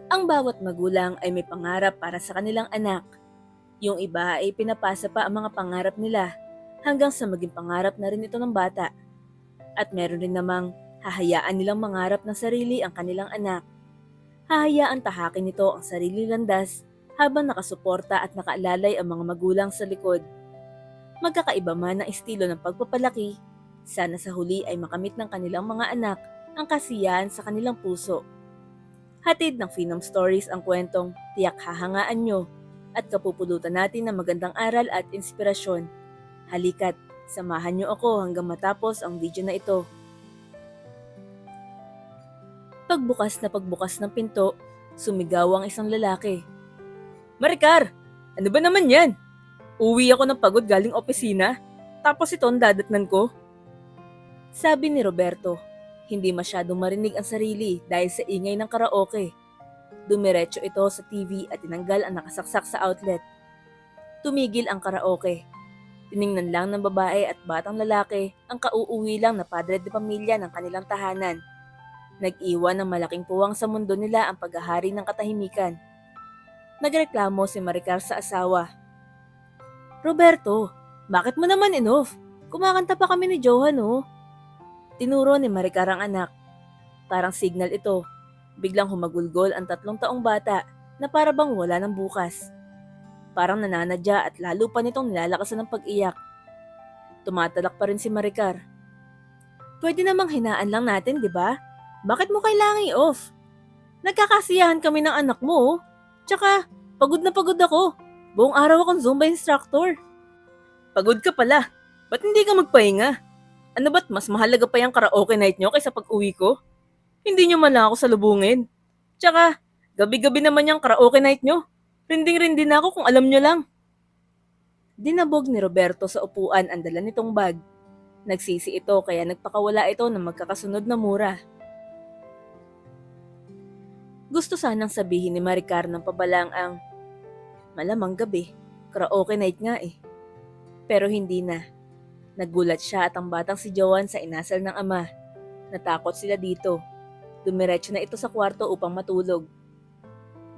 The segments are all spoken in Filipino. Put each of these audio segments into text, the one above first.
Ang bawat magulang ay may pangarap para sa kanilang anak. Yung iba ay pinapasa pa ang mga pangarap nila hanggang sa maging pangarap na rin ito ng bata. At meron rin namang hahayaan nilang mangarap ng sarili ang kanilang anak. Hahayaan tahakin nito ang sarili landas habang nakasuporta at nakaalalay ang mga magulang sa likod. Magkakaiba man ang estilo ng pagpapalaki, sana sa huli ay makamit ng kanilang mga anak ang kasiyahan sa kanilang puso. Hatid ng Phenom Stories ang kwentong tiyak hahangaan nyo at kapupulutan natin ng magandang aral at inspirasyon. Halika't, samahan nyo ako hanggang matapos ang video na ito. Pagbukas ng pinto, sumigaw ang isang lalaki. Maricar, ano ba naman yan? Uwi ako ng pagod galing opisina, tapos ito ang dadatnan ko. Sabi ni Roberto, hindi masyadong marinig ang sarili dahil sa ingay ng karaoke. Dumiretso ito sa TV at tinanggal ang nakasaksak sa outlet. Tumigil ang karaoke. Tiningnan lang ng babae at batang lalaki ang kauuwi lang na padre de pamilya ng kanilang tahanan. Nag-iwan ng malaking puwang sa mundo nila ang paghahari ng katahimikan. Nagreklamo si Maricar sa asawa. Roberto, bakit mo naman enough? Kumakanta pa kami ni Johan oh. Tinuro ni Maricar ang anak. Parang signal ito. Biglang humagulgol ang 3 taong bata na para bang wala ng bukas. Parang nananadya at lalo pa nitong nilalakasan ng pag-iyak. Tumatalak pa rin si Maricar. Pwede namang hinaan lang natin, di ba? Bakit mo kailangang i-off? Nagkakasiyahan kami ng anak mo. Tsaka, pagod na pagod ako. Buong araw akong Zumba instructor. Pagod ka pala. Ba't hindi ka magpahinga? Ano ba't mas mahalaga pa yung karaoke night nyo kaysa pag-uwi ko? Hindi nyo man lang ako salubungin. Tsaka, gabi-gabi naman yung karaoke night nyo. Rinding-rindi na ako kung alam nyo lang. Dinabog ni Roberto sa upuan ang dala nitong bag. Nagsisi ito kaya nagpakawala ito ng magkakasunod na mura. Gusto sanang sabihin ni Maricar ng pabalang ang malamang gabi, karaoke night nga eh. Pero hindi na. Nagulat siya at ang batang si Joan sa inasal ng ama. Natakot sila dito. Dumiretso na ito sa kwarto upang matulog.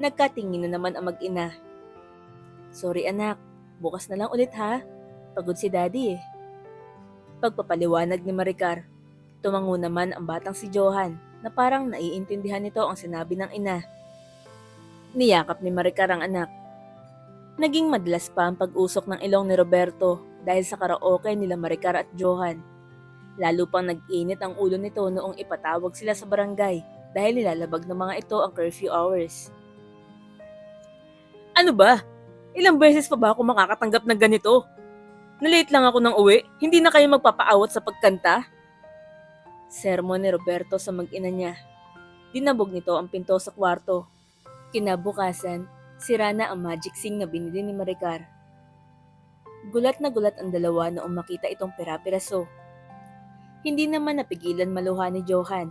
Nagkatingin na naman ang mag-ina. Sorry anak, bukas na lang ulit ha. Pagod si daddy eh. Pagpapaliwanag ni Maricar, tumango naman ang batang si Johan na parang naiintindihan nito ang sinabi ng ina. Niyakap ni Maricar ang anak. Naging madalas pa ang pag-usok ng ilong ni Roberto dahil sa karaoke nila Maricar at Johan. Lalo pang nag-init ang ulo nito noong ipatawag sila sa barangay dahil nilalabag ng mga ito ang curfew hours. Ano ba? Ilang beses pa ba ako makakatanggap ng ganito? Nalate lang ako ng uwi, hindi na kayo magpapaawat sa pagkanta? Sermon ni Roberto sa mag-ina niya. Dinabog nito ang pinto sa kwarto. Kinabukasan, sira na ang magic sing na binili ni Maricar. Gulat na gulat ang dalawa noong makita itong pera-piraso. Hindi naman napigilan maluha ni Johan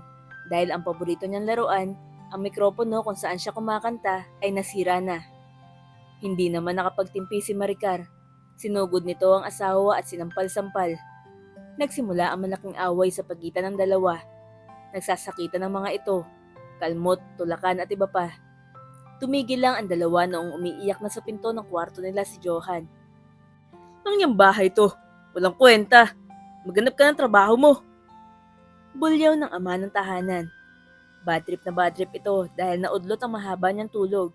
dahil ang paborito niyang laruan, ang mikropono kung saan siya kumakanta, ay nasira na. Hindi naman nakapagtimpi si Maricar. Sinugod nito ang asawa at sinampal-sampal. Nagsimula ang malaking away sa pagitan ng dalawa. Nagsasakitan ng mga ito, kalmot, tulakan at iba pa. Tumigil lang ang dalawa noong umiiyak na sa pinto ng kwarto nila si Johan. Ang yung bahay to, walang kwenta. Maghanap ka ng trabaho mo. Bulyaw ng ama ng tahanan. Bad trip ito dahil naudlot ang mahaba niyang tulog.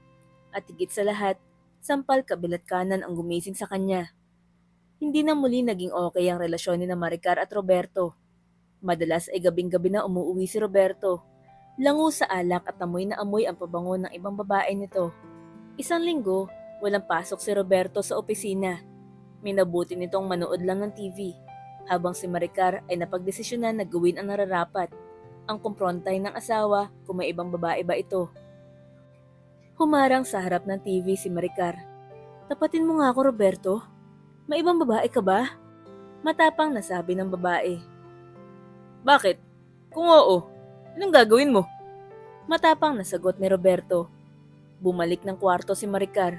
At higit sa lahat, sampal kabilat kanan ang gumising sa kanya. Hindi na muli naging okay ang relasyon ni Maricar at Roberto. Madalas ay gabing-gabi na umuwi si Roberto. Lango sa alak at amoy na amoy ang pabango ng ibang babae nito. Isang linggo, walang pasok si Roberto sa opisina. Minabuti nitong manood lang ng TV, habang si Maricar ay napagdesisyonan na gawin ang nararapat, ang kumprontay ng asawa kung may ibang babae ba ito. Humarang sa harap ng TV si Maricar. Tapatin mo nga ako, Roberto. May ibang babae ka ba? Matapang na sabi ng babae. Bakit? Kung oo, anong gagawin mo? Matapang na sagot ni Roberto. Bumalik ng kwarto si Maricar.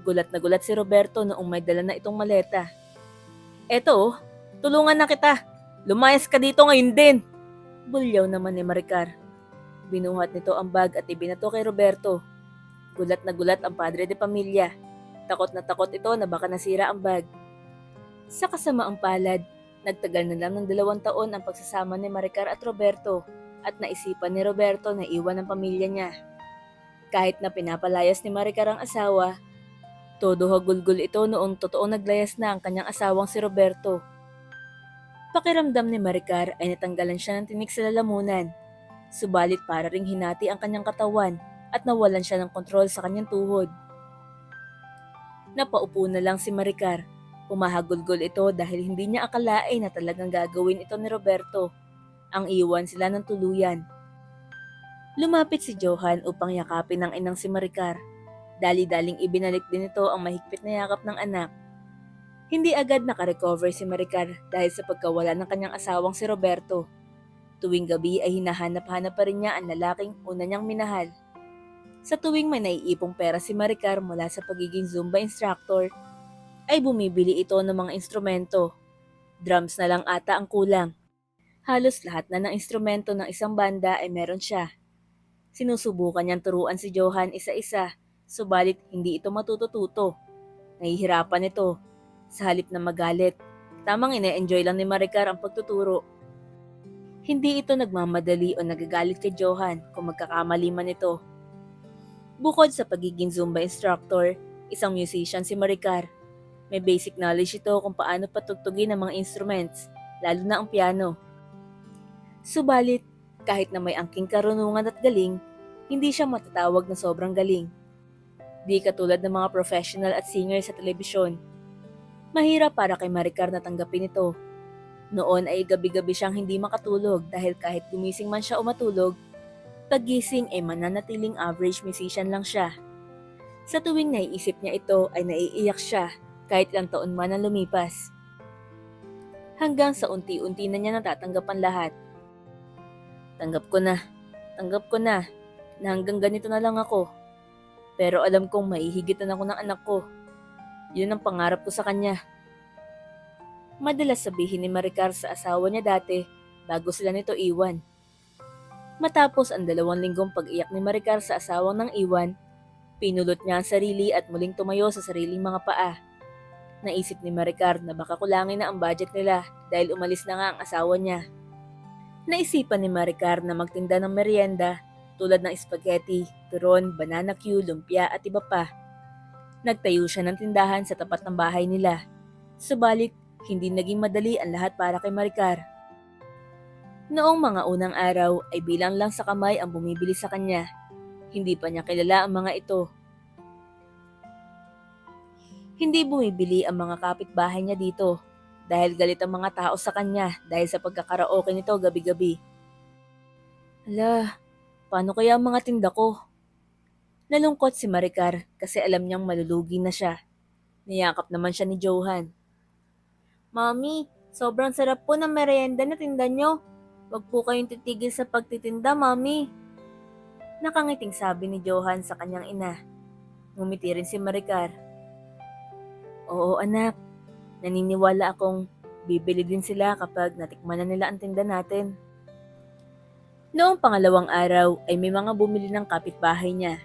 Gulat na gulat si Roberto noong may dala na itong maleta. Eto, tulungan na kita. Lumayas ka dito ngayon din. Bulyaw naman ni Maricar. Binuhat nito ang bag at ibinato kay Roberto. Gulat na gulat ang padre de pamilya. Takot na takot ito na baka nasira ang bag. Sa kasamaang palad, nagtagal na lang ng 2 taon ang pagsasama ni Maricar at Roberto at naisipan ni Roberto na iwan ang pamilya niya. Kahit na pinapalayas ni Maricar ang asawa, todo hagulgol ito noong totoong naglayas na ang kanyang asawang si Roberto. Pakiramdam ni Maricar ay natanggalan siya ng tinik sa lalamunan, subalit para ring hinati ang kanyang katawan at nawalan siya ng kontrol sa kanyang tuhod. Napaupo na lang si Maricar. Umahagulgol ito dahil hindi niya akalain na talagang gagawin ito ni Roberto. Ang iwan sila ng tuluyan. Lumapit si Johan upang yakapin ng inang si Maricar. Dali-daling ibinalik din ito ang mahigpit na yakap ng anak. Hindi agad nakarecover si Maricar dahil sa pagkawala ng kanyang asawang si Roberto. Tuwing gabi ay hinahanap-hanap pa rin niya ang lalaking una niyang minahal. Sa tuwing may naiipong pera si Maricar mula sa pagiging Zumba instructor, ay bumibili ito ng mga instrumento. Drums na lang ata ang kulang. Halos lahat na ng instrumento ng isang banda ay meron siya. Sinusubukan niyang turuan si Johan isa-isa, subalit hindi ito matutututo. Nahihirapan ito. Sa halip na magalit, tamang ine-enjoy lang ni Maricar ang pagtuturo. Hindi ito nagmamadali o nagagalit kay Johan kung magkakamali man ito. Bukod sa pagiging Zumba instructor, isang musician si Maricar. May basic knowledge ito kung paano patugtugin ang mga instruments, lalo na ang piano. Subalit, kahit na may angking karunungan at galing, hindi siya matatawag na sobrang galing. Di katulad ng mga professional at singer sa telebisyon. Mahirap para kay Maricar na tanggapin ito. Noon ay gabi-gabi siyang hindi makatulog dahil kahit gumising man siya o matulog, paggising ay mananatiling average musician lang siya. Sa tuwing naiisip niya ito ay naiiyak siya kahit ilang taon man ang lumipas. Hanggang sa unti-unti na niya natatanggap ang lahat. Tanggap ko na hanggang ganito na lang ako. Pero alam kong maihigitan ako ng anak ko. Yun ang pangarap ko sa kanya. Madalas sabihin ni Maricar sa asawa niya dati bago sila nito iwan. Matapos ang 2 linggong pag-iyak ni Maricar sa asawang nang iwan, pinulot niya ang sarili at muling tumayo sa sariling mga paa. Naisip ni Maricar na baka kulangin na ang budget nila dahil umalis na nga ang asawa niya. Naisipan ni Maricar na magtinda ng merienda tulad ng spaghetti, turon, banana Q, lumpia at iba pa. Nagtayo siya ng tindahan sa tapat ng bahay nila. Subalit, hindi naging madali ang lahat para kay Maricar. Noong mga unang araw ay bilang lang sa kamay ang bumibili sa kanya. Hindi pa niya kilala ang mga ito. Hindi bumibili ang mga kapitbahay niya dito dahil galit ang mga tao sa kanya dahil sa pagkakaraoke nito gabi-gabi. Ala, paano kaya ang mga tinda ko? Nalungkot si Maricar kasi alam niyang malulugi na siya. Niyakap naman siya ni Johan. Mami, sobrang sarap po ng merienda na tinda niyo. Wag po kayong titigil sa pagtitinda, Mami. Nakangiting sabi ni Johan sa kanyang ina. Ngumiti rin si Maricar. Oo anak, naniniwala akong bibili din sila kapag natikman na nila ang tinda natin. Noong pangalawang araw ay may mga bumili ng kapitbahay niya.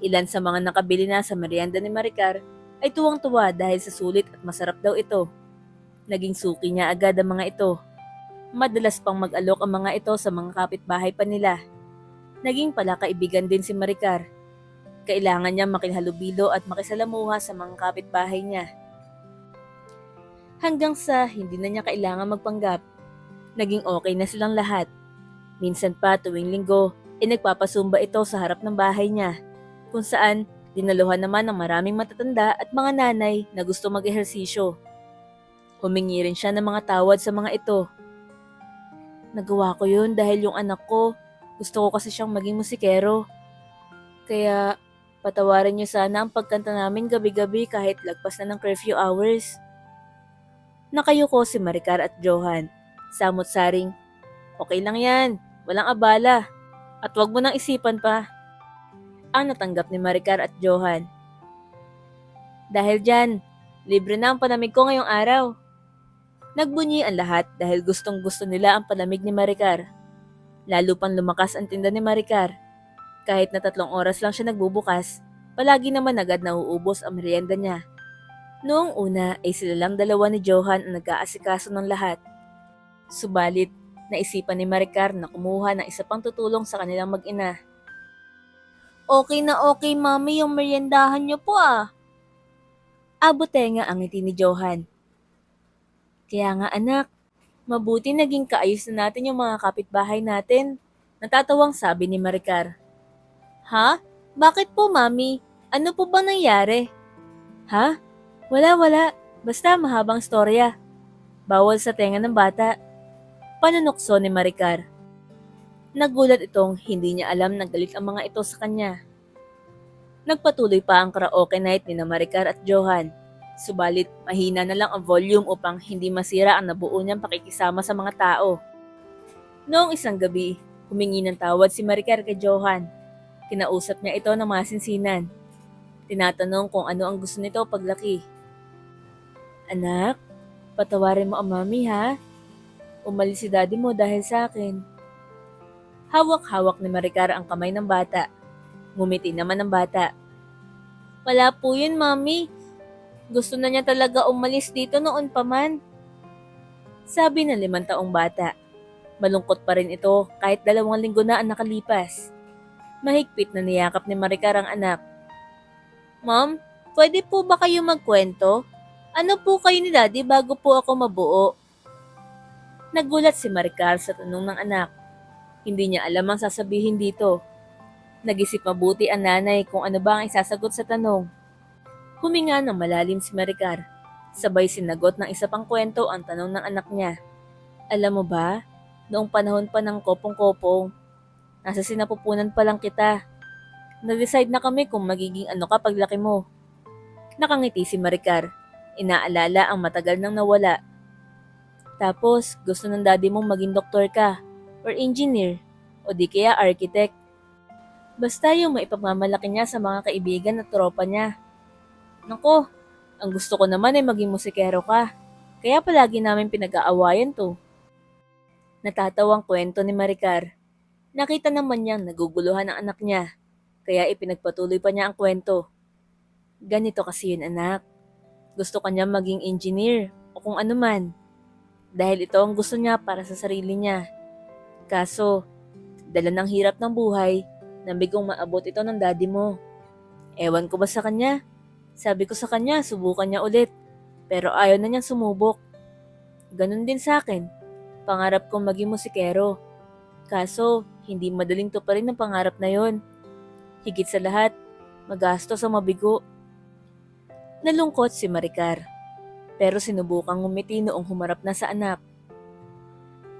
Ilan sa mga nakabili na sa merienda ni Maricar ay tuwang-tuwa dahil sa sulit at masarap daw ito. Naging suki niya agad ang mga ito. Madalas pang mag-alok ang mga ito sa mga kapitbahay pa nila. Naging palakaibigan din si Maricar. Kailangan niya makilhalubilo at makisalamuha sa mga kapitbahay niya. Hanggang sa hindi na niya kailangan magpanggap. Naging okay na silang lahat. Minsan pa tuwing linggo ay nagpapasumba ito sa harap ng bahay niya, kung saan dinaluhan naman ng maraming matatanda at mga nanay na gusto mag-ehersisyo. Humingi rin siya ng mga tawad sa mga ito. Nagawa ko yun dahil yung anak ko, gusto ko kasi siyang maging musikero. Kaya patawarin niyo sana ang pagkanta namin gabi-gabi kahit lagpas na ng curfew hours. Nakayuko si Maricar at Johan. Samot-saring, okay lang yan, walang abala. At wag mo nang isipan pa. Ang natanggap ni Maricar at Johan. Dahil dyan, libre na ang palamig ko ngayong araw. Nagbunyi ang lahat dahil gustong-gusto nila ang palamig ni Maricar. Lalo pang lumakas ang tinda ni Maricar. Kahit na 3 oras lang siya nagbubukas, Palagi naman agad nauubos ang merienda niya. Noong una ay sila lang dalawa ni Johan ang nag-aasikaso ng lahat. Subalit, naisipan ni Maricar na kumuha ng isa pang tutulong sa kanilang mag-ina. Okay na okay, Mami, yung meriendahan niyo po ah. Abutenga ang ngiti ni Johan. Kaya nga anak, mabuti naging kaayos na natin yung mga kapitbahay natin. Natatawang sabi ni Maricar. Ha? Bakit po, Mami? Ano po ba nangyari? Ha? Wala. Basta mahabang storya. Bawal sa tenga ng bata. Panunokso ni Maricar. Nagulat itong hindi niya alam na galit ang mga ito sa kanya. Nagpatuloy pa ang karaoke night ni Maricar at Johan. Subalit mahina na lang ang volume upang hindi masira ang nabuo niyang pakikisama sa mga tao. Noong isang gabi, humingi ng tawad si Maricar kay Johan. Kinausap niya ito ng masinsinan. Tinatanong kung ano ang gusto nito paglaki. Anak, patawarin mo ang mami ha. Umalis si daddy mo dahil sa akin. Hawak-hawak ni Maricar ang kamay ng bata. Ngumiti naman ang bata. Wala po yun, Mami. Gusto na niya talaga umalis dito noon pa man. Sabi ng 5 taong bata. Malungkot pa rin ito kahit 2 linggo na ang nakalipas. Mahigpit na niyakap ni Maricar ang anak. Ma'am, pwede po ba kayo magkwento? Ano po kayo ni Daddy bago po ako mabuo? Nagulat si Maricar sa tanong ng anak. Hindi niya alam ang sasabihin dito. Nag-isip mabuti ang nanay kung ano ba ang isasagot sa tanong. Huminga ng malalim si Maricar. Sabay sinagot ng isa pang kwento ang tanong ng anak niya. Alam mo ba, noong panahon pa ng kopong-kopong, nasa sinapupunan pa lang kita. Nag-decide na kami kung magiging ano ka paglaki mo. Nakangiti si Maricar. Inaalala ang matagal nang nawala. Tapos, gusto ng daddy mong maging doktor ka, or engineer, o di kaya architect. Basta yung maipagmamalaki niya sa mga kaibigan at tropa niya. Nako, ang gusto ko naman ay maging musikero ka. Kaya palagi namin pinag-aawayan to. Natatawang kwento ni Maricar. Nakita naman niyang naguguluhan ang anak niya. Kaya ipinagpatuloy pa niya ang kwento. Ganito kasi yun anak. Gusto kanya maging engineer o kung ano man. Dahil ito ang gusto niya para sa sarili niya. Kaso, dala ng hirap ng buhay, nabigong maabot ito ng daddy mo. Ewan ko ba sa kanya? Sabi ko sa kanya, subukan niya ulit. Pero ayaw na niyang sumubok. Ganun din sa akin. Pangarap kong maging musikero. Kaso, hindi madaling tuparin ang pangarap na yon. Higit sa lahat, magastos ang mabigo. Nalungkot si Maricar. Pero sinubukang ngumiti noong humarap na sa anak.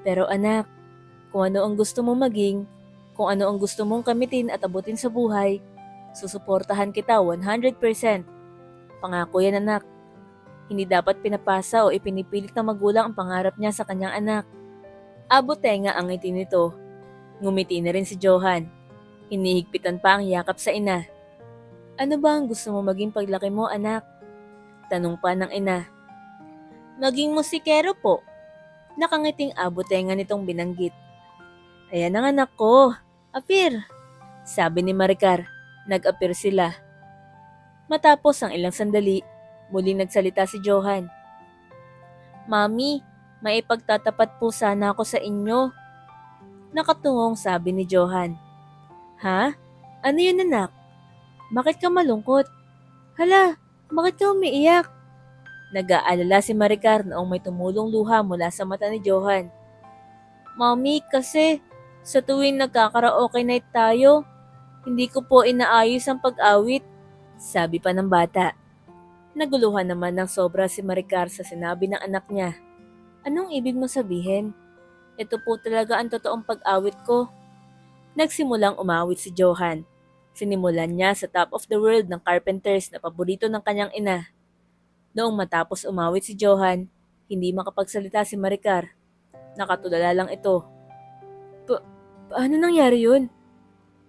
Pero anak, kung ano ang gusto mong maging, kung ano ang gusto mong kamitin at abutin sa buhay, susuportahan kita 100%. Pangako yan anak. Hindi dapat pinapasa o ipinipilit ng magulang ang pangarap niya sa kanyang anak. Abutenga ang ngiti nito. Ngumiti na rin si Johan. Hinihigpitan pa ang yakap sa ina. Ano ba ang gusto mo maging paglaki mo anak? Tanong pa ng ina. Maging musikero po. Nakangiting abutenga nitong binanggit. Ayan ang anak ko. Apir. Sabi ni Maricar. Nag-apir sila. Matapos ang ilang sandali, muling nagsalita si Johan. Mami, may ipagtatapat po sana ako sa inyo. Nakatungong sabi ni Johan. Ha? Ano yun anak? Bakit ka malungkot? Hala, bakit ka umiiyak? Nag-aalala si Maricar noong may tumulong luha mula sa mata ni Johan. Mami, kasi sa tuwing nagkakaraoke night tayo, hindi ko po inaayos ang pag-awit, sabi pa ng bata. Naguluhan naman ng sobra si Maricar sa sinabi ng anak niya. Anong ibig mo sabihin? Ito po talaga ang totoong pag-awit ko. Nagsimulang umawit si Johan. Sinimulan niya sa Top of the World ng Carpenters na paborito ng kanyang ina. Noong matapos umawit si Johan, hindi makapagsalita si Maricar. Nakatulala lang ito. Paano nangyari yun?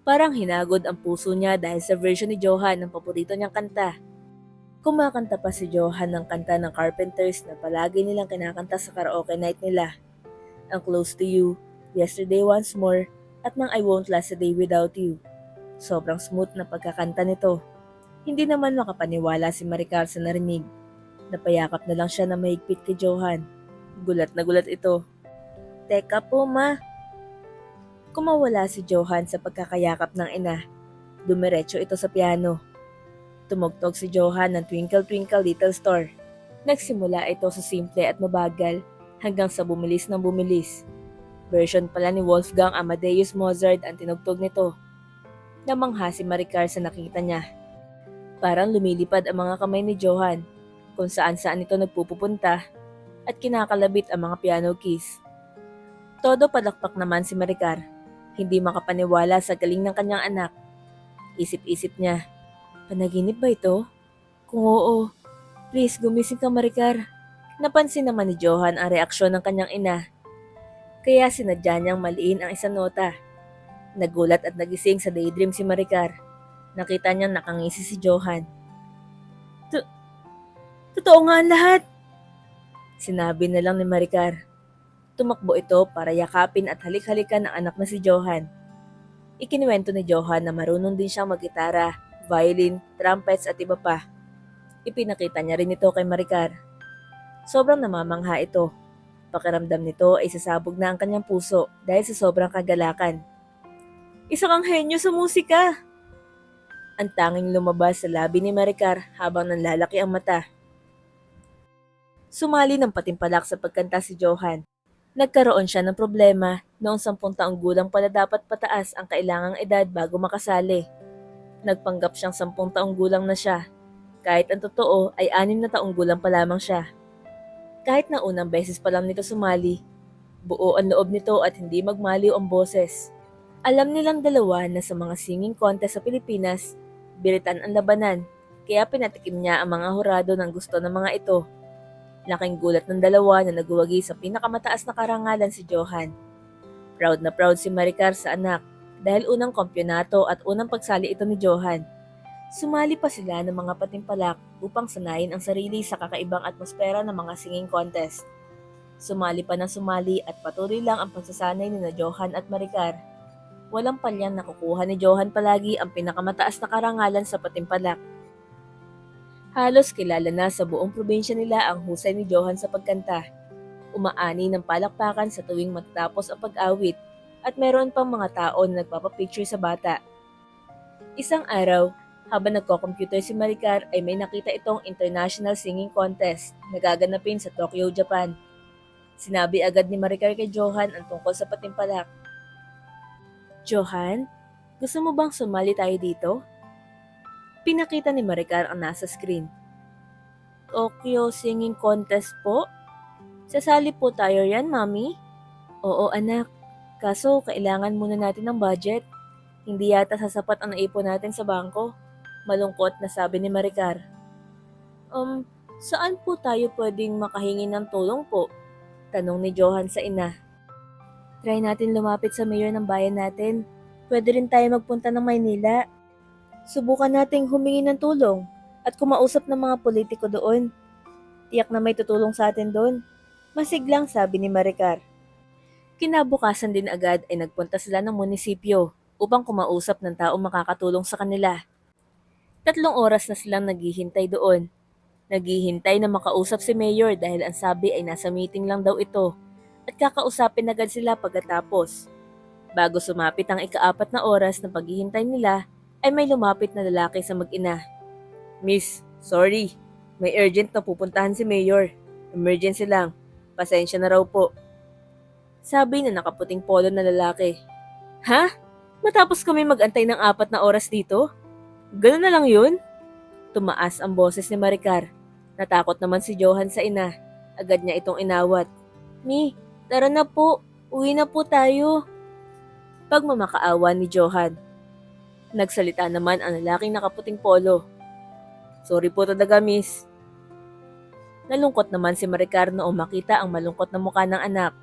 Parang hinagod ang puso niya dahil sa version ni Johan ng paborito niyang kanta. Kumakanta pa si Johan ng kanta ng Carpenters na palagi nilang kinakanta sa karaoke night nila. Ang Close to You, Yesterday Once More, at ng I Won't Last a Day Without You. Sobrang smooth na pagkakanta nito. Hindi naman makapaniwala si Maricar sa narinig. Napayakap na lang siya na mahigpit kay Johan. Gulat na gulat ito. Teka po ma. Kumawala si Johan sa pagkakayakap ng ina. Dumiretso ito sa piano. Tumugtog si Johan ng Twinkle Twinkle Little Star. Nagsimula ito sa simple at mabagal hanggang sa bumilis ng bumilis. Version pala ni Wolfgang Amadeus Mozart ang tinugtog nito. Namangha si Maricar sa nakita niya. Parang lumilipad ang mga kamay ni Johan kung saan-saan ito nagpupunta at kinakalabit ang mga piano keys. Todo palakpak naman si Maricar. Hindi makapaniwala sa galing ng kanyang anak. Isip-isip niya, panaginip ba ito? Kung oo, please gumising ka Maricar. Napansin naman ni Johan ang reaksyon ng kanyang ina. Kaya sinadya niyang maliin ang isang nota. Nagulat at nagising sa daydream si Maricar. Nakita niyang nakangisi si Johan. Totoo nga ang lahat! Sinabi na lang ni Maricar. Tumakbo ito para yakapin at halik-halikan ang anak na si Johan. Ikinuwento ni Johan na marunong din siyang maggitara, violin, trumpets at iba pa. Ipinakita niya rin ito kay Maricar. Sobrang namamangha ito. Pakiramdam nito ay sasabog na ang kanyang puso dahil sa sobrang kagalakan. Isa kang henyo sa musika! Ang tanging lumabas sa labi ni Maricar habang nanlalaki ang mata. Sumali ng patimpalak sa pagkanta si Johan. Nagkaroon siya ng problema noong 10 taong gulang pala dapat pataas ang kailangang edad bago makasali. Nagpanggap siyang 10 taong gulang na siya, kahit ang totoo ay 6 na taong gulang pa lamang siya. Kahit na unang beses pa lang nito sumali, buo ang loob nito at hindi magmaliw ang boses. Alam nilang dalawa na sa mga singing contest sa Pilipinas, biritan ang labanan, kaya pinatikim niya ang mga hurado ng gusto ng mga ito. Laking gulat ng dalawa na nagwagi sa pinakamataas na karangalan si Johan. Proud na proud si Maricar sa anak dahil unang kampyonato at unang pagsali ito ni Johan. Sumali pa sila ng mga patimpalak upang sanayin ang sarili sa kakaibang atmosfera ng mga singing contest. Sumali pa ng sumali at patuloy lang ang pagsasanay ni Johan at Maricar. Walang palyang nakukuha ni Johan palagi ang pinakamataas na karangalan sa patimpalak. Halos kilala na sa buong probinsya nila ang husay ni Johan sa pagkanta. Umaani ng palakpakan sa tuwing matatapos ang pag-awit at meron pang mga tao na nagpapapicture sa bata. Isang araw, habang nagko-computer si Maricar ay may nakita itong international singing contest na gaganapin sa Tokyo, Japan. Sinabi agad ni Maricar kay Johan ang tungkol sa patimpalak. Johan, gusto mo bang sumali tayo dito? Pinakita ni Maricar ang nasa screen. Tokyo Singing Contest po? Sasali po tayo yan, Mami? Oo, anak. Kaso, kailangan muna natin ng budget. Hindi yata sasapat ang naipon natin sa bangko. Malungkot na sabi ni Maricar. Saan po tayo pwedeng makahingi ng tulong po? Tanong ni Johan sa ina. Try natin lumapit sa mayor ng bayan natin. Pwede rin tayo magpunta ng Maynila. Subukan nating humingi ng tulong at kumausap ng mga politiko doon. Tiyak na may tutulong sa atin doon. Masiglang sabi ni Maricar. Kinabukasan din agad ay nagpunta sila ng munisipyo upang kumausap ng taong makakatulong sa kanila. 3 oras na silang naghihintay doon. Naghihintay na makausap si Mayor dahil ang sabi ay nasa meeting lang daw ito at kakausapin agad sila pagkatapos. Bago sumapit ang ika-4 na oras ng paghihintay nila, ay may lumapit na lalaki sa mag-ina. Miss, sorry. May urgent na pupuntahan si Mayor. Emergency lang. Pasensya na raw po. Sabi na nakaputing polo na lalaki. Ha? Matapos kami mag-antay ng 4 na oras dito? Ganun na lang yun? Tumaas ang boses ni Maricar. Natakot naman si Johan sa ina. Agad niya itong inawat. Mi, tara na po. Uwi na po tayo. Pagmamakaawa ni Johan. Nagsalita naman ang lalaking nakaputing polo. Sorry po talaga, miss. Nalungkot naman si Maricar noong makita ang malungkot na mukha ng anak.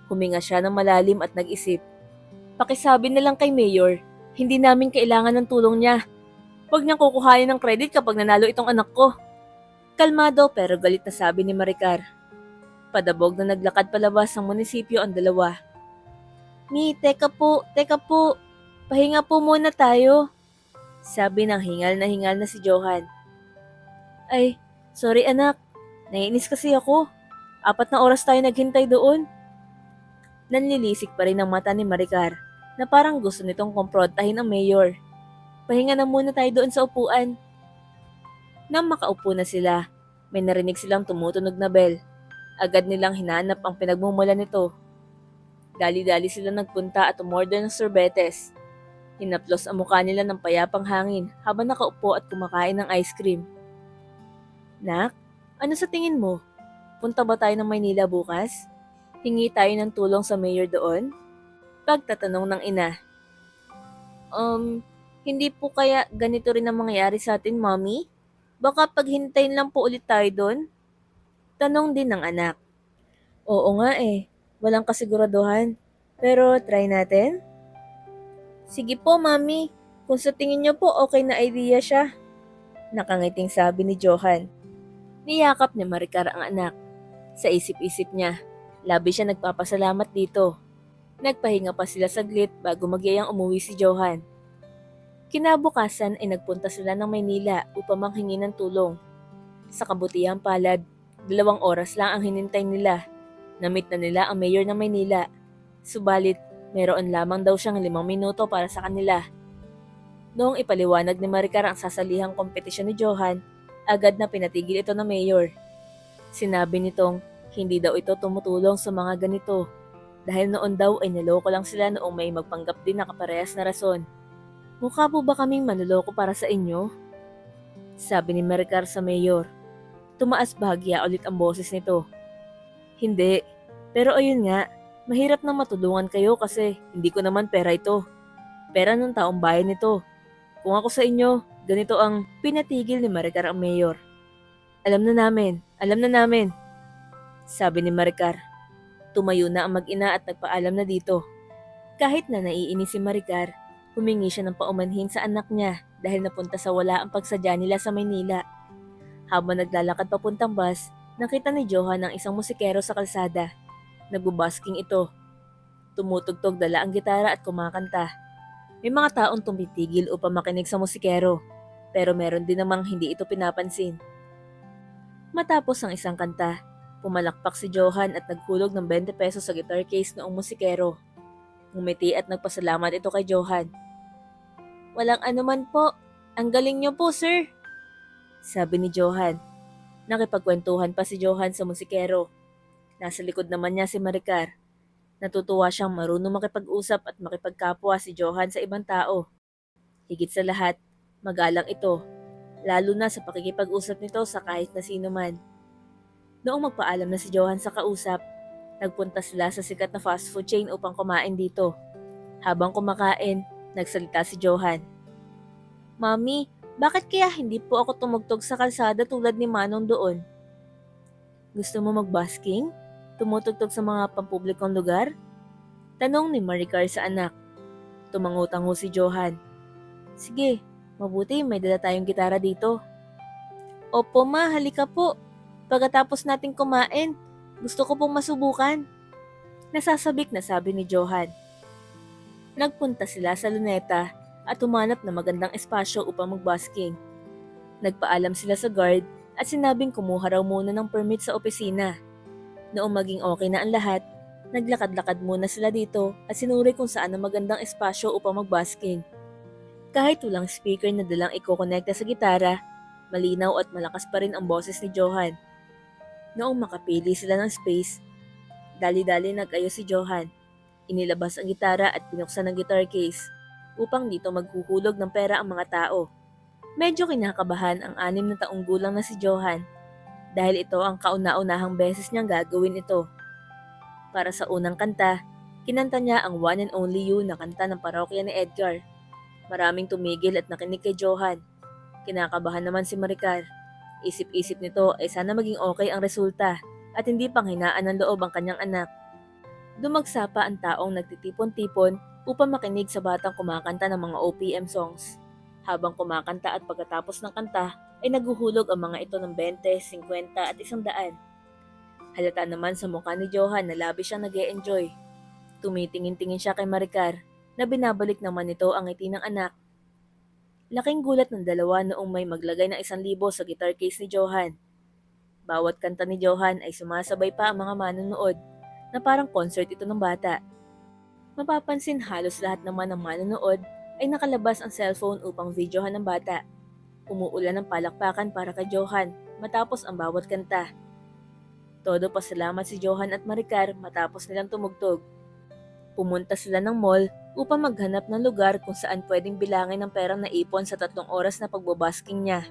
Huminga siya ng malalim at nag-isip. Pakisabi na lang kay Mayor, hindi namin kailangan ng tulong niya. Huwag niyang kukuhain ng credit kapag nanalo itong anak ko. Kalmado pero galit na sabi ni Maricar. Padabog na naglakad palabas ng munisipyo ang dalawa. Mi, teka po. Pahinga po muna tayo. Sabi ng hingal na si Johan. Ay, sorry anak. Naiinis kasi ako. 4 na oras tayo naghintay doon. Nanlilisik pa rin ang mata ni Maricar na parang gusto nitong kumprontahin ang mayor. Pahinga na muna tayo doon sa upuan. Nang makaupo na sila, may narinig silang tumutunog na bell. Agad nilang hinanap ang pinagmumulan nito. Dali-dali sila nagpunta at umorder ng sorbetes. Hinaplos ang mukha nila ng payapang hangin habang nakaupo at kumakain ng ice cream. Nak, ano sa tingin mo? Punta ba tayo ng Maynila bukas? Hingi tayo ng tulong sa mayor doon? Pagtatanong ng ina. Hindi po kaya ganito rin ang mangyayari sa atin, Mommy? Baka paghintayin lang po ulit tayo doon? Tanong din ng anak. Oo nga eh, walang kasiguraduhan. Pero try natin? Sige po, Mommy. Kung sa tingin niyo po okay na idea siya. Nakangiting sabi ni Johan. Niyakap ni Maricar ang anak. Sa isip-isip niya, labi siya nagpapasalamat dito. Nagpahinga pa sila saglit bago magyayang umuwi si Johan. Kinabukasan ay nagpunta sila ng Maynila upang manghingi ng tulong. Sa kabutihang palad, 2 oras lang ang hinintay nila. Na-meet na nila ang mayor ng Maynila. Subalit, meron lamang daw siyang 5 minuto para sa kanila. Noong ipaliwanag ni Maricar ang sasalihang kompetisyon ni Johan, agad na pinatigil ito ng mayor. Sinabi nitong hindi daw ito tumutulong sa mga ganito dahil noon daw ay niloko lang sila noong may magpanggap din na kaparehas na rason. Mukha po ba kaming manloloko para sa inyo? Sabi ni Maricar sa mayor. Tumaas bahagya ulit ang boses nito. Hindi, pero ayun nga, mahirap na matulungan kayo kasi hindi ko naman pera ito. Pera ng taong bayan ito. Kung ako sa inyo, ganito ang pinatigil ni Maricar ang mayor. Alam na namin, sabi ni Maricar. Tumayo na ang mag-ina at nagpaalam na dito. Kahit na naiinis si Maricar, humingi siya ng paumanhin sa anak niya dahil napunta sa wala ang pagsadya nila sa Maynila. Habang naglalakad papuntang bus, nakita ni Johan ang isang musikero sa kalsada. Nagbubasking ito. Tumutugtog dala ang gitara at kumakanta. May mga taong tumitigil upang makinig sa musikero, pero meron din namang hindi ito pinapansin. Matapos ang isang kanta, pumalakpak si Johan at naghulog ng 20 pesos sa guitar case noong musikero. Ngumiti at nagpasalamat ito kay Johan. Walang anuman po, ang galing niyo po sir, sabi ni Johan. Nakipagkwentuhan pa si Johan sa musikero. Nasa likod naman niya si Maricar. Natutuwa siyang marunong makipag-usap at makipagkapwa si Johan sa ibang tao. Higit sa lahat, magalang ito, lalo na sa pakikipag-usap nito sa kahit na sino man. Noong magpaalam na si Johan sa kausap, nagpunta sila sa sikat na fast food chain upang kumain dito. Habang kumakain, nagsalita si Johan. Mami, bakit kaya hindi po ako tumugtog sa kalsada tulad ni Manong doon? Gusto mo magbasking? Tumutugtog sa mga pampublikong lugar? Tanong ni Maricar sa anak. Tumango-tango si Johan. Sige, mabuti may dala tayong gitara dito. Opo ma, halika po. Pagkatapos nating kumain, gusto ko pong masubukan. Nasasabik na sabi ni Johan. Nagpunta sila sa luneta at humanap ng magandang espasyo upang magbasking. Nagpaalam sila sa guard at sinabing kumuha raw muna ng permit sa opisina. Noong maging okay na ang lahat, naglakad-lakad muna sila dito at sinuri kung saan ang magandang espasyo upang magbasking. Kahit walang speaker na dalang ikokonekta sa gitara, malinaw at malakas pa rin ang boses ni Johan. Noong makapili sila ng space, dali-dali nag-ayos si Johan. Inilabas ang gitara at binuksan ang guitar case upang dito maghuhulog ng pera ang mga tao. Medyo kinakabahan ang 6 na taong gulang na si Johan dahil ito ang kauna-unahang beses niyang gagawin ito. Para sa unang kanta, kinanta niya ang One and Only You na kanta ng parokya ni Edgar. Maraming tumigil at nakinig kay Johan. Kinakabahan naman si Maricar. Isip-isip nito ay sana maging okay ang resulta at hindi panghinaan ng loob ang kanyang anak. Dumagsa pa ang taong nagtitipon-tipon upang makinig sa batang kumakanta ng mga OPM songs. Habang kumakanta at pagkatapos ng kanta ay naguhulog ang mga ito ng 20, 50 at 100. Halata naman sa mukha ni Johan na labis siyang nag-e-enjoy. Tumitingin-tingin siya kay Maricar na binabalik naman nito ang ngiti ng anak. Laking gulat ng dalawa noong may maglagay ng 1,000 sa guitar case ni Johan. Bawat kanta ni Johan ay sumasabay pa ang mga manonood na parang concert ito ng bata. Mapapansin halos lahat naman ng manonood ay nakalabas ang cellphone upang videohan ng bata. Umuulan ng palakpakan para kay Johan matapos ang bawat kanta. Todo pasalamat si Johan at Maricar matapos nilang tumugtog. Pumunta sila ng mall upang maghanap ng lugar kung saan pwedeng bilangin ang perang naipon sa 3 oras na pagbabasking niya.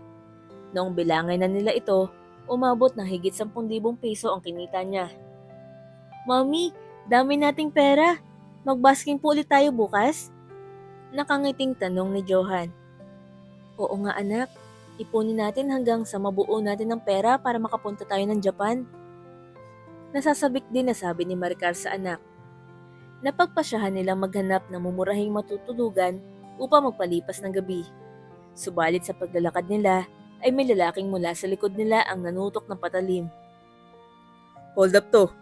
Noong bilangin na nila ito, umabot ng higit 10,000 piso ang kinita niya. Mommy, dami nating pera. Magbasking po ulit tayo bukas? Nakangiting tanong ni Johan. Oo nga anak, ipunin natin hanggang sa mabuo natin ng pera para makapunta tayo ng Japan. Nasasabik din na sabi ni Maricar sa anak. Napagpasyahan nilang maghanap ng mumurahing matutulugan upang magpalipas ng gabi. Subalit sa paglalakad nila ay may lalaking mula sa likod nila ang nanutok ng patalim. Hold up to.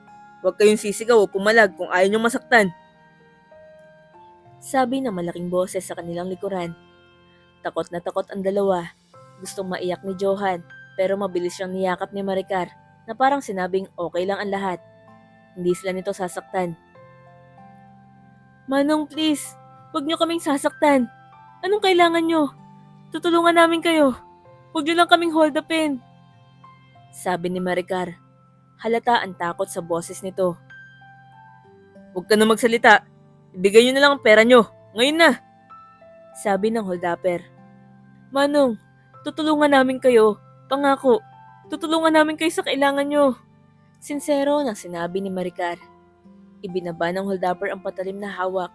Huwag kayong sisigaw o pumalag kung ayaw niyong masaktan. Sabi ng malaking boses sa kanilang likuran. Takot na takot ang dalawa. Gustong maiyak ni Johan pero mabilis siyang niyakap ni Maricar na parang sinabing okay lang ang lahat. Hindi sila nito sasaktan. Manong please, huwag niyo kaming sasaktan. Anong kailangan niyo? Tutulungan namin kayo. Huwag niyo lang kaming hold upin. Sabi ni Maricar. Halata ang takot sa boses nito. Huwag ka na magsalita. Ibigay niyo na lang ang pera niyo. Ngayon na. Sabi ng holdupper. Manong, tutulungan namin kayo. Pangako, tutulungan namin kayo sa kailangan niyo. Sinsero na sinabi ni Maricar. Ibinaba ng holdupper ang patalim na hawak.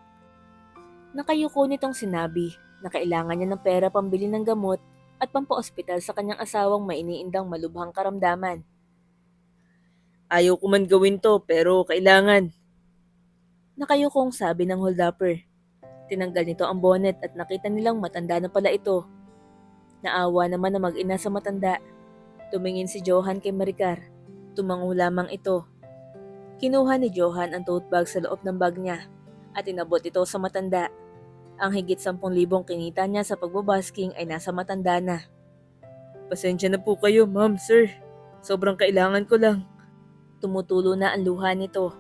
Nakayuko nitong sinabi na kailangan niya ng pera pambili ng gamot at pampa-ospital sa kanyang asawang may iniindang malubhang karamdaman. Ayaw ko man gawin to pero kailangan. Nakayukong sabi ng holdupper. Tinanggal nito ang bonnet at nakita nilang matanda na pala ito. Naawa naman na mag-ina sa matanda. Tumingin si Johan kay Maricar. Tumango lamang ito. Kinuha ni Johan ang tote bag sa loob ng bag niya at inabot ito sa matanda. Ang higit 10,000 kinita niya sa pagbabasking ay nasa matanda na. Pasensya na po kayo, ma'am, sir. Sobrang kailangan ko lang. Tumutulo na ang luha nito.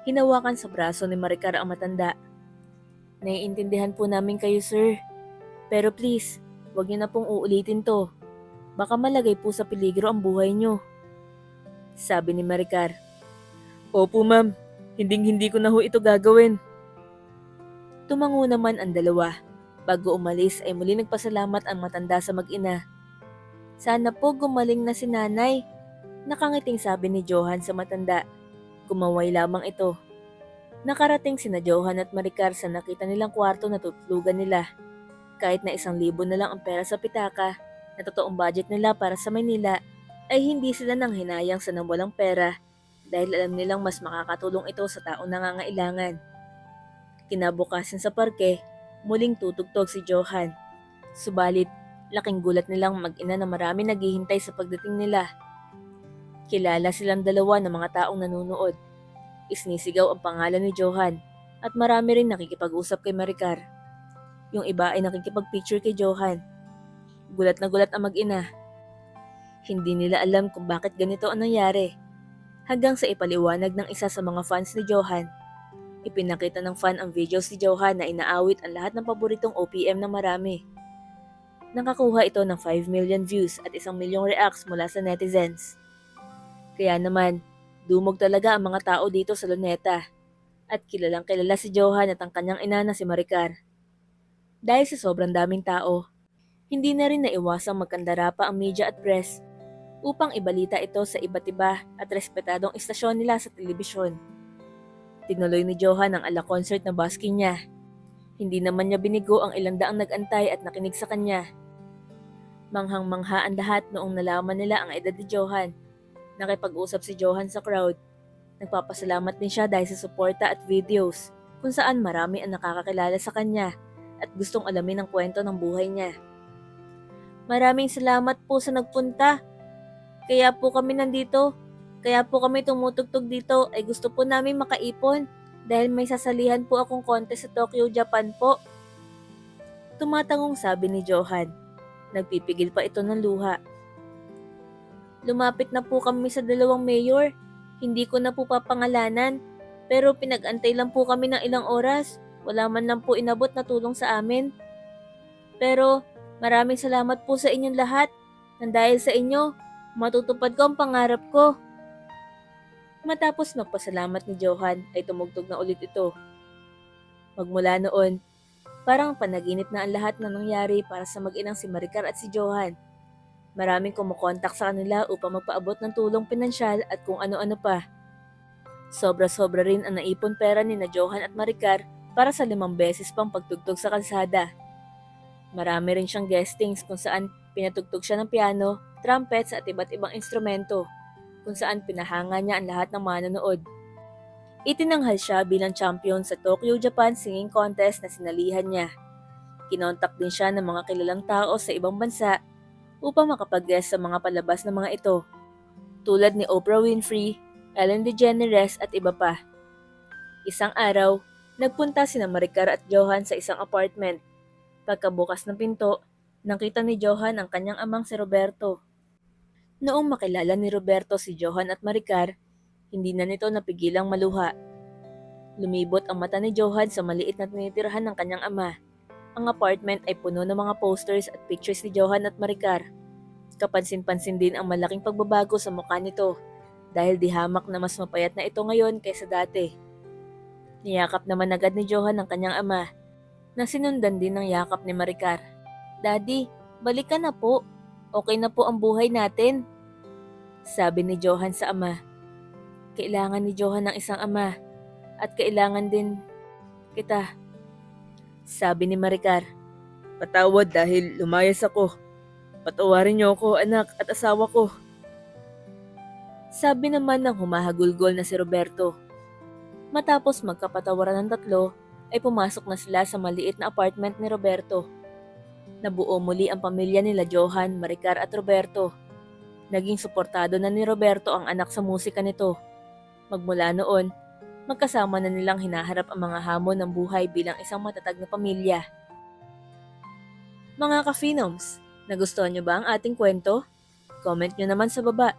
Hinawakan sa braso ni Maricar ang matanda. Naiintindihan po namin kayo, sir. Pero please, huwag niyo na pong uulitin to. Baka malagay po sa peligro ang buhay niyo. Sabi ni Maricar. Opo, ma'am. Hinding-hindi ko na ho ito gagawin. Tumango naman ang dalawa. Bago umalis ay muli nagpasalamat ang matanda sa mag-ina. Sana po gumaling na si nanay. Nakangiting sabi ni Johan sa matanda. Kumaway lamang ito. Nakarating sina Johan at Maricar sa nakita nilang kwarto na tutulugan nila. Kahit na 1,000 na lang ang pera sa pitaka, na totoong budget nila para sa Maynila, ay hindi sila nang hinayang sa nawalang pera dahil alam nilang mas makakatulong ito sa taong nangangailangan. Kinabukasan sa parke, muling tutugtog si Johan. Subalit, laking gulat nilang mag-ina na marami naghihintay sa pagdating nila. Kilala silang dalawa ng mga taong nanunood. Isnisigaw ang pangalan ni Johan at marami rin nakikipag-usap kay Maricar. Yung iba ay nakikipag-picture kay Johan. Gulat na gulat ang mag-ina. Hindi nila alam kung bakit ganito ang nangyari. Hanggang sa ipaliwanag ng isa sa mga fans ni Johan. Ipinakita ng fan ang videos ni Johan na inaawit ang lahat ng paboritong OPM ng marami. Nakakuha ito ng 5 million views at 1 milyong reacts mula sa netizens. Kaya naman, dumog talaga ang mga tao dito sa Luneta. At kilalang kilala si Johan at ang kanyang ina na si Maricar. Dahil sa sobrang daming tao, hindi na rin naiwasang magkandara pa ang media at press upang ibalita ito sa iba't iba at respetadong istasyon nila sa telebisyon. Tinuloy ni Johan ang ala concert na basking niya. Hindi naman niya binigo ang ilang daang nag-antay at nakinig sa kanya. Manghang-mangha ang lahat noong nalaman nila ang edad ni Johan. Nakipag-usap si Johan sa crowd. Nagpapasalamat din siya dahil sa suporta at videos kung saan marami ang nakakakilala sa kanya at gustong alamin ang kwento ng buhay niya. Maraming salamat po sa nagpunta. Kaya po kami nandito. Kaya po kami tumutugtog dito ay gusto po namin makaipon dahil may sasalihan po akong contest sa Tokyo, Japan po. Tumatangong sabi ni Johan. Nagpipigil pa ito ng luha. Lumapit na po kami sa dalawang mayor. Hindi ko na po papangalanan. Pero pinag-antay lang po kami ng ilang oras. Wala man lang po inabot na tulong sa amin. Pero maraming salamat po sa inyong lahat. Nang dahil sa inyo, matutupad ko ang pangarap ko. Matapos magpasalamat ni Johan ay tumugtog na ulit ito. Magmula noon, parang panaginip na ang lahat na nangyari para sa mag-inang si Maricar at si Johan. Maraming kumukontak sa kanila upang magpaabot ng tulong pinansyal at kung ano-ano pa. Sobra-sobra rin ang naipon pera ni na Johan at Maricar para sa 5 beses pang pagtugtog sa kalsada. Marami rin siyang guestings kung saan pinatugtog siya ng piano, trumpets at iba't ibang instrumento, kung saan pinahanga niya ang lahat ng manonood. Itinanghal siya bilang champion sa Tokyo, Japan Singing Contest na sinalihan niya. Kinontak din siya ng mga kilalang tao sa ibang bansa upang makapag-guest sa mga palabas ng mga ito, tulad ni Oprah Winfrey, Ellen DeGeneres at iba pa. Isang araw, nagpunta sina Maricar at Johan sa isang apartment. Pagkabukas ng pinto, nakita ni Johan ang kanyang amang si Roberto. Noong makilala ni Roberto si Johan at Maricar, hindi na nito napigilang maluha. Lumibot ang mata ni Johan sa maliit na tinitirahan ng kanyang ama. Ang apartment ay puno ng mga posters at pictures ni Johan at Maricar. Kapansin-pansin din ang malaking pagbabago sa mukha nito dahil di hamak na mas mapayat na ito ngayon kaysa dati. Niyakap naman agad ni Johan ang kanyang ama na sinundan din ng yakap ni Maricar. Daddy, balik ka na po. Okay na po ang buhay natin. Sabi ni Johan sa ama. Kailangan ni Johan ng isang ama at kailangan din kita. Sabi ni Maricar. Patawad dahil lumayas ako. Patawarin niyo ako, anak at asawa ko. Sabi naman ng humahagulgol na si Roberto. Matapos magkapatawaran ng tatlo, ay pumasok na sila sa maliit na apartment ni Roberto. Nabuo muli ang pamilya nila Johan, Maricar at Roberto. Naging suportado na ni Roberto ang anak sa musika nito. Magmula noon, magkasama na nilang hinaharap ang mga hamon ng buhay bilang isang matatag na pamilya. Mga ka-Phenoms, nagustuhan niyo ba ang ating kwento? Comment niyo naman sa baba.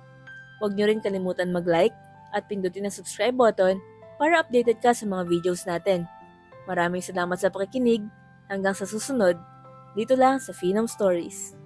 Huwag niyo rin kalimutan mag-like at pindutin ang subscribe button para updated ka sa mga videos natin. Maraming salamat sa pakikinig. Hanggang sa susunod, dito lang sa Phenom Stories.